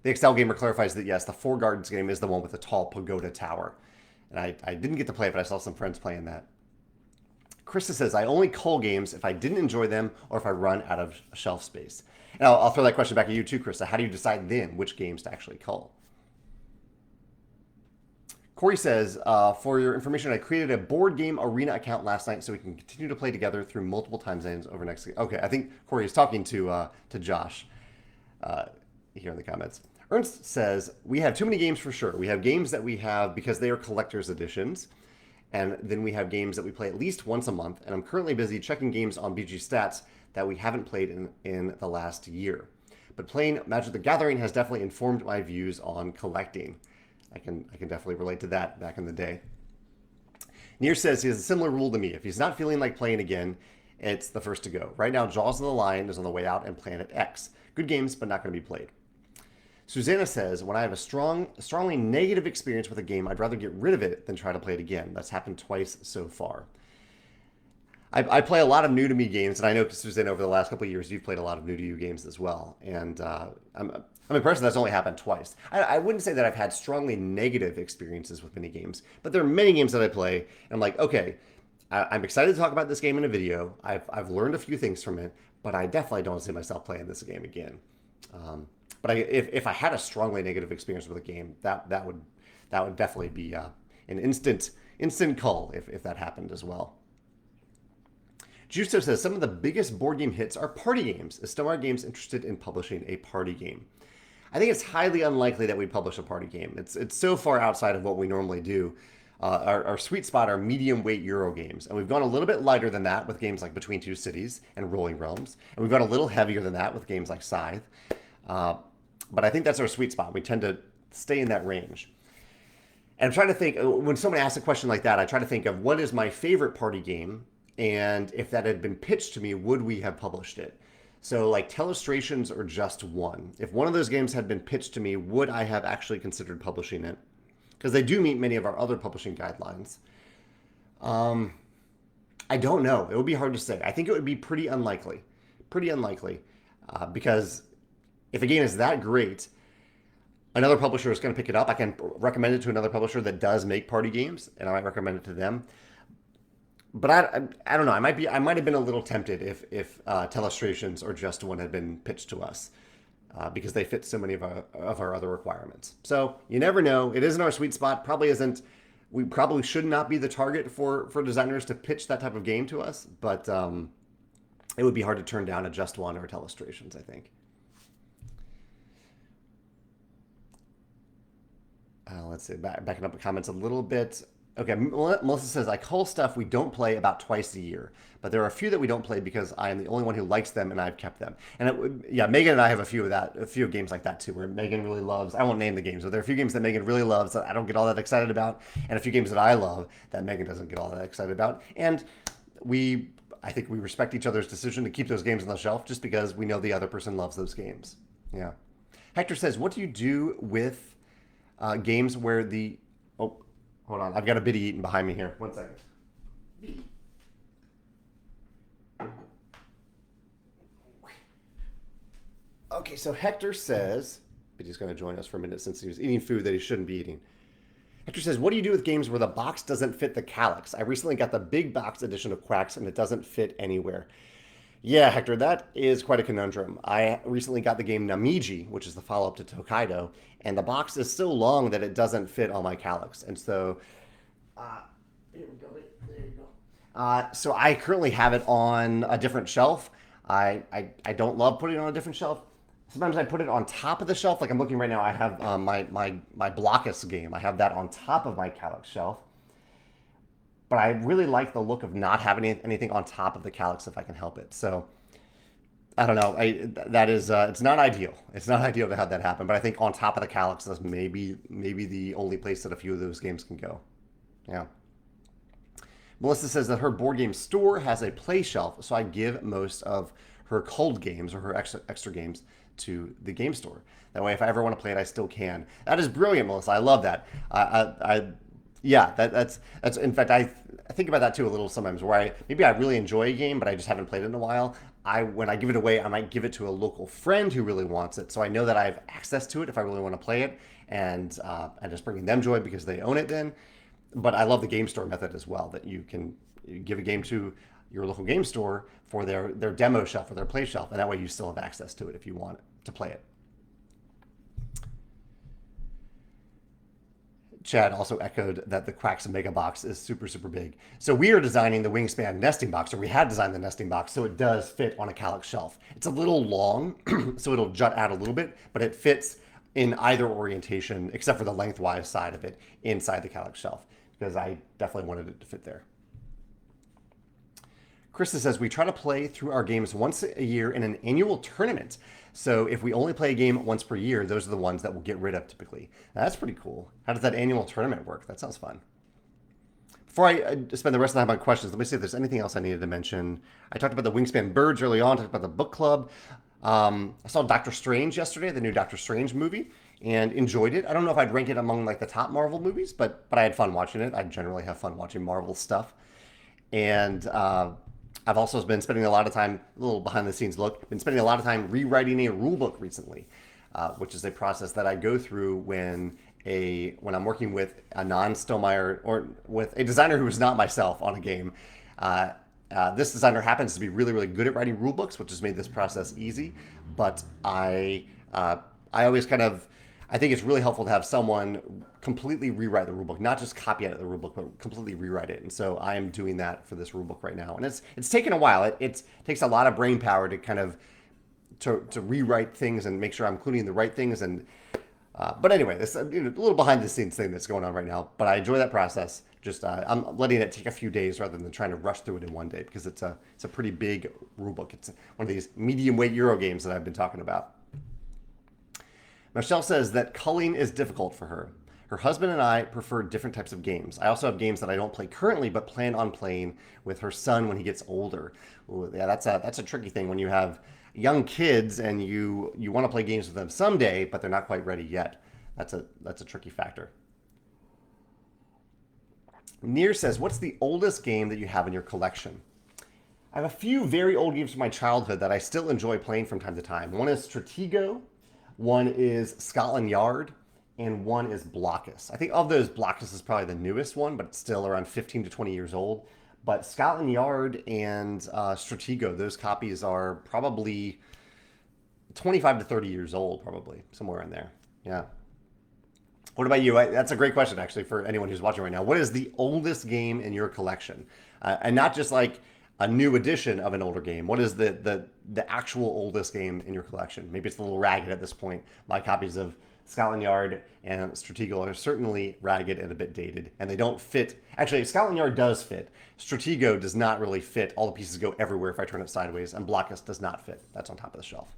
The Excel Gamer clarifies that, yes, the Four Gardens game is the one with the tall pagoda tower. And I didn't get to play it, but I saw some friends playing that. Krista says, I only cull games if I didn't enjoy them or if I run out of shelf space. And I'll throw that question back at you too, Krista. How do you decide then which games to actually cull? Corey says, for your information, I created a board game arena account last night so we can continue to play together through multiple time zones over next week. Okay, I think Corey is talking to Josh here in the comments. Ernst says, we have too many games for sure. We have games that we have because they are collector's editions. And then we have games that we play at least once a month. And I'm currently busy checking games on BG Stats that we haven't played in the last year. But playing Magic the Gathering has definitely informed my views on collecting. I can definitely relate to that back in the day. Nier says he has a similar rule to me. If he's not feeling like playing again, it's the first to go. Right now, Jaws of the Lion is on the way out and Planet X. Good games, but not going to be played. Susanna says, when I have a strongly negative experience with a game, I'd rather get rid of it than try to play it again. That's happened twice so far. I play a lot of new to me games, and I know, Susanna, over the last couple of years, you've played a lot of new to you games as well. And I'm impressed that's only happened twice. I wouldn't say that I've had strongly negative experiences with many games, but there are many games that I play, and I'm like, okay, I'm excited to talk about this game in a video. I've learned a few things from it, but I definitely don't see myself playing this game again. But if I had a strongly negative experience with a game, that would definitely be an instant cull if that happened as well. Justo says, some of the biggest board game hits are party games. Is Stonemaier Games interested in publishing a party game? I think it's highly unlikely that we publish a party game. It's so far outside of what we normally do. Our sweet spot are medium weight Euro games. And we've gone a little bit lighter than that with games like Between Two Cities and Rolling Realms. And we've gone a little heavier than that with games like Scythe. But I think that's our sweet spot. We tend to stay in that range. And I'm trying to think, when someone asks a question like that, I try to think of what is my favorite party game, and if that had been pitched to me, would we have published it? So like Telestrations or Just One. If one of those games had been pitched to me, would I have actually considered publishing it? Because they do meet many of our other publishing guidelines. I don't know. It would be hard to say. I think it would be pretty unlikely. Because if a game is that great, another publisher is going to pick it up. I can recommend it to another publisher that does make party games, and I might recommend it to them. But I don't know. I might have been a little tempted if Telestrations or Just One had been pitched to us because they fit so many of our other requirements. So you never know. It isn't our sweet spot. Probably isn't. We probably should not be the target for designers to pitch that type of game to us. But it would be hard to turn down a Just One or a Telestrations, I think. Let's see. Backing up the comments a little bit. Okay, Melissa says, I cull stuff we don't play about twice a year, but there are a few that we don't play because I am the only one who likes them and I've kept them. And Megan and I have a few games like that too, where Megan really loves, I won't name the games, but there are a few games that Megan really loves that I don't get all that excited about, and a few games that I love that Megan doesn't get all that excited about. And I think we respect each other's decision to keep those games on the shelf just because we know the other person loves those games. Yeah. Hector says, what do you do with games where the... Oh, hold on. I've got a biddy eating behind me here. 1 second. Okay, so Hector says... Biddy's going to join us for a minute since he was eating food that he shouldn't be eating. Hector says, what do you do with games where the box doesn't fit the calyx? I recently got the big box edition of Quacks, and it doesn't fit anywhere. Yeah, Hector, that is quite a conundrum. I recently got the game Namiji, which is the follow-up to Tokaido, and the box is so long that it doesn't fit on my calyx. And so, here we go. There you go. So I currently have it on a different shelf. I don't love putting it on a different shelf. Sometimes I put it on top of the shelf. Like I'm looking right now, I have my Blockus game. I have that on top of my calyx shelf. But I really like the look of not having anything on top of the calyx if I can help it. So I don't know. It's not ideal. It's not ideal to have that happen. But I think on top of the calyx is maybe the only place that a few of those games can go. Yeah. Melissa says that her board game store has a play shelf, so I give most of her culled games or her extra games to the game store. That way, if I ever want to play it, I still can. That is brilliant, Melissa. I love that. Yeah, that's in fact, I think about that too a little sometimes, where maybe I really enjoy a game, but I just haven't played it in a while. When I give it away, I might give it to a local friend who really wants it, so I know that I have access to it if I really want to play it, and just bringing them joy because they own it then. But I love the game store method as well, that you can give a game to your local game store for their demo shelf or their play shelf, and that way you still have access to it if you want to play it. Chad also echoed that the Quacks Mega Box is super, super big. So we are designing the Wingspan nesting box, or we had designed the nesting box, so it does fit on a calyx shelf. It's a little long, so it'll jut out a little bit, but it fits in either orientation, except for the lengthwise side of it, inside the calyx shelf. because I definitely wanted it to fit there. Krista says, we try to play through our games once a year in an annual tournament. So if we only play a game once per year, those are the ones that we'll get rid of typically. Now, that's pretty cool. How does that annual tournament work? That sounds fun. Before I spend the rest of the time on questions, let me see if there's anything else I needed to mention. I talked about the Wingspan Birds early on, talked about the book club. I saw Doctor Strange yesterday, the new Doctor Strange movie, and enjoyed it. I don't know if I'd rank it among like the top Marvel movies, but I had fun watching it. I generally have fun watching Marvel stuff. And I've also been spending a lot of time, a little behind the scenes look, been spending a lot of time rewriting a rulebook recently, which is a process that I go through when I'm working with a non-Stonemaier or with a designer who is not myself on a game. This designer happens to be really, really good at writing rulebooks, which has made this process easy. But I always I think it's really helpful to have someone completely rewrite the rulebook, not just copy out of the rulebook, but completely rewrite it. And so I am doing that for this rulebook right now. And it's taken a while. It takes a lot of brain power to rewrite things and make sure I'm including the right things. And but anyway, this a little behind the scenes thing that's going on right now. But I enjoy that process. Just I'm letting it take a few days rather than trying to rush through it in one day, because it's a pretty big rulebook. It's one of these medium weight Euro games that I've been talking about. Michelle says that culling is difficult for her. Her husband and I prefer different types of games. I also have games that I don't play currently, but plan on playing with her son when he gets older. Ooh, yeah, that's a tricky thing when you have young kids and you want to play games with them someday, but they're not quite ready yet. That's a tricky factor. Near says, what's the oldest game that you have in your collection? I have a few very old games from my childhood that I still enjoy playing from time to time. One is Stratego, one is Scotland Yard, and one is Blockus. I think of those, Blockus is probably the newest one, but it's still around 15 to 20 years old. But Scotland Yard and Stratego, those copies are probably 25 to 30 years old, probably, somewhere in there. Yeah. What about you? That's a great question, actually, for anyone who's watching right now. What is the oldest game in your collection? And not just like a new edition of an older game. What is the actual oldest game in your collection? Maybe it's a little ragged at this point. My copies of Scotland Yard and Stratego are certainly ragged and a bit dated, and they don't fit. Actually, Scotland Yard does fit. Stratego does not really fit. All the pieces go everywhere if I turn it sideways, and Blockus does not fit. That's on top of the shelf.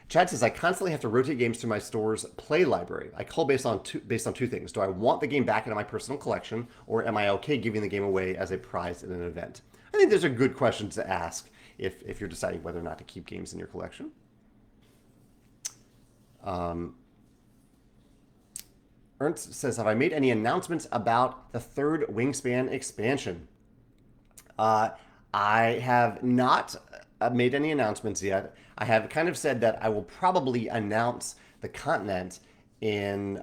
Chad says, I constantly have to rotate games through my store's play library. I cull based on two things. Do I want the game back into my personal collection, or am I okay giving the game away as a prize in an event? I think those are good questions to ask if you're deciding whether or not to keep games in your collection. Ernst says, have I made any announcements about the third Wingspan expansion? I have not made any announcements yet. I have kind of said that I will probably announce the continent in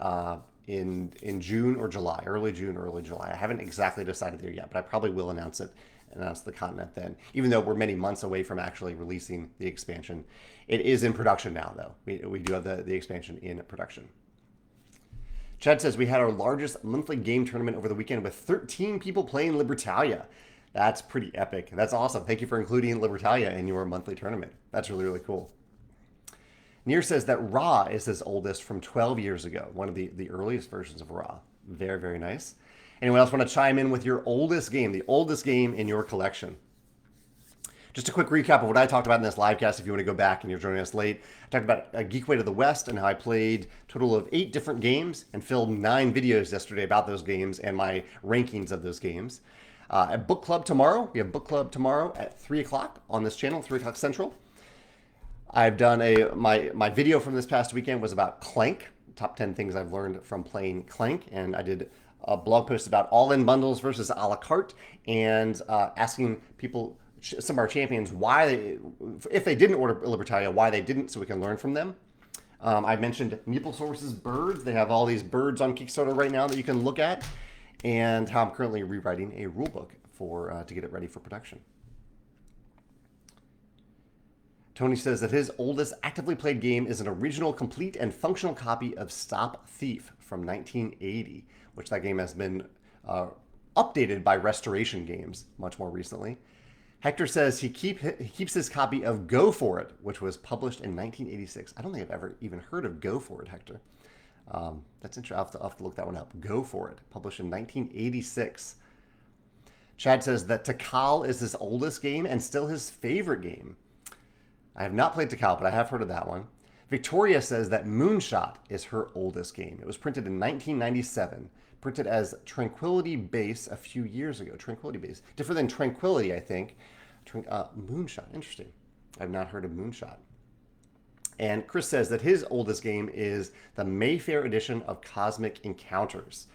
June or July, early June, early July. I haven't exactly decided there yet, but I probably will announce the continent then, even though we're many months away from actually releasing the expansion. It is in production now, though. We do have the expansion in production. Chad says, we had our largest monthly game tournament over the weekend with 13 people playing Libertalia. That's pretty epic. That's awesome. Thank you for including Libertalia in your monthly tournament. That's really, really cool. Near says that Ra is his oldest from 12 years ago, one of the earliest versions of Ra. Very, very nice. Anyone else want to chime in with your oldest game, the oldest game in your collection? Just a quick recap of what I talked about in this livecast if you want to go back and you're joining us late. I talked about Geekway to the West and how I played a total of 8 different games and filmed 9 videos yesterday about those games and my rankings of those games. At book club tomorrow, we have book club tomorrow at 3 o'clock on this channel, 3 o'clock Central. I've done my video from this past weekend was about Clank, top 10 things I've learned from playing Clank, and I did a blog post about all-in bundles versus a la carte, and asking people, some of our champions, why if they didn't order Libertalia, why they didn't, so we can learn from them. I mentioned Meeplesource's birds. They have all these birds on Kickstarter right now that you can look at, and how I'm currently rewriting a rulebook to get it ready for production. Tony says that his oldest actively played game is an original, complete, and functional copy of Stop Thief from 1980, which that game has been updated by Restoration Games much more recently. Hector says he keeps his copy of Go For It, which was published in 1986. I don't think I've ever even heard of Go For It, Hector. That's interesting. I'll have to look that one up. Go for it. Published in 1986. Chad says that Tikal is his oldest game and still his favorite game. I have not played Tikal, but I have heard of that one. Victoria says that Moonshot is her oldest game. It was printed in 1997, printed as Tranquility Base a few years ago. Tranquility Base. Different than Tranquility, I think. Moonshot. Interesting. I've not heard of Moonshot. And Chris says that his oldest game is the Mayfair edition of Cosmic Encounters.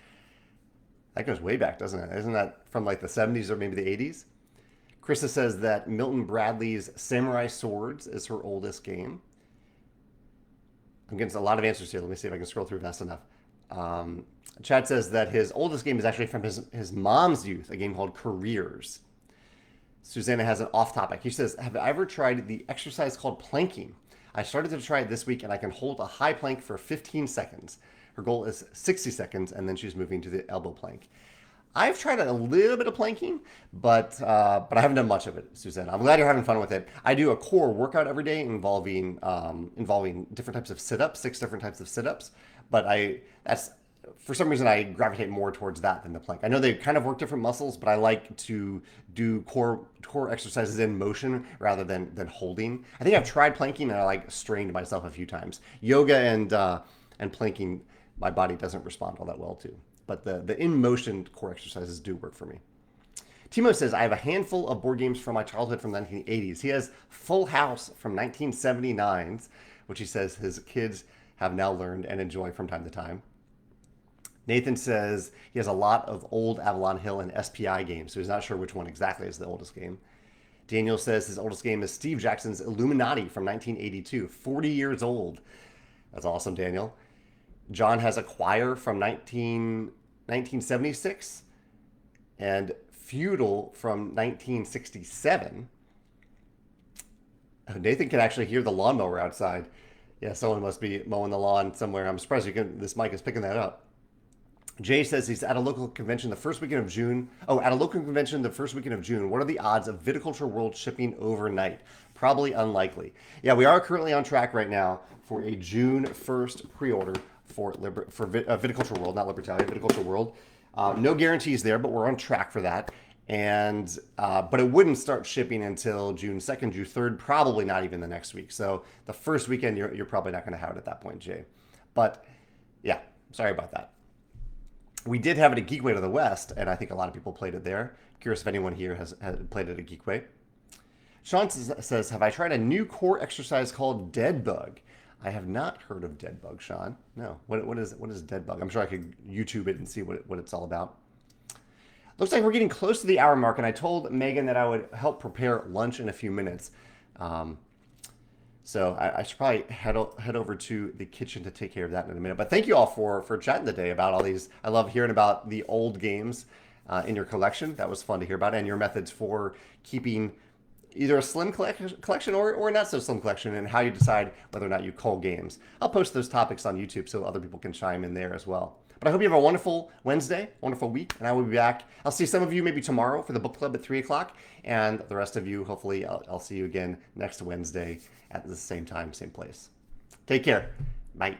That goes way back, doesn't it? Isn't that from like the 70s or maybe the 80s? Krista says that Milton Bradley's Samurai Swords is her oldest game. I'm getting a lot of answers here. Let me see if I can scroll through fast enough. Chad says that his oldest game is actually from his mom's youth, a game called Careers. Susanna has an off topic. He says, have I ever tried the exercise called planking? I started to try it this week and I can hold a high plank for 15 seconds. Her goal is 60 seconds and then she's moving to the elbow plank. I've tried a little bit of planking, but I haven't done much of it, Susanna. I'm glad you're having fun with it. I do a core workout every day involving different types of sit-ups, 6 different types of sit-ups. But that's for some reason I gravitate more towards that than the plank. I know they kind of work different muscles, but I like to do core exercises in motion rather than holding. I think I've tried planking and I like strained myself a few times. Yoga and planking, my body doesn't respond all that well to. But the in-motion core exercises do work for me. Timo says, I have a handful of board games from my childhood from the 1980s. He has Full House from 1979, which he says his kids have now learned and enjoy from time to time. Nathan says he has a lot of old Avalon Hill and SPI games, so he's not sure which one exactly is the oldest game. Daniel says his oldest game is Steve Jackson's Illuminati from 1982, 40 years old. That's awesome, Daniel. John has Acquire from 1976 and Feudal from 1967. Nathan can actually hear the lawnmower outside. Yeah, someone must be mowing the lawn somewhere. I'm surprised this mic is picking that up. Jay says he's at a local convention the first weekend of June. Oh, at a local convention the first weekend of June. What are the odds of Viticulture World shipping overnight? Probably unlikely. Yeah, we are currently on track right now for a June 1st pre-order for Viticulture World, not Libertalia, Viticulture World. No guarantees there, but we're on track for that. And but it wouldn't start shipping until June 2nd, June 3rd, probably not even the next week. So the first weekend, you're probably not going to have it at that point, Jay. But yeah, sorry about that. We did have it at Geekway to the West, and I think a lot of people played it there. Curious if anyone here has played it at Geekway. Sean says, have I tried a new core exercise called Dead Bug? I have not heard of Dead Bug, Sean. No. What is Dead Bug? I'm sure I could YouTube it and see what it's all about. Looks like we're getting close to the hour mark, and I told Megan that I would help prepare lunch in a few minutes. So I should probably head over to the kitchen to take care of that in a minute. But thank you all for chatting today about all these. I love hearing about the old games in your collection. That was fun to hear about, and your methods for keeping either a slim collection or not so slim collection, and how you decide whether or not you cull games. I'll post those topics on YouTube so other people can chime in there as well. But I hope you have a wonderful Wednesday, wonderful week, and I will be back. I'll see some of you maybe tomorrow for the book club at 3 o'clock, and the rest of you, hopefully, I'll see you again next Wednesday at the same time, same place. Take care. Bye.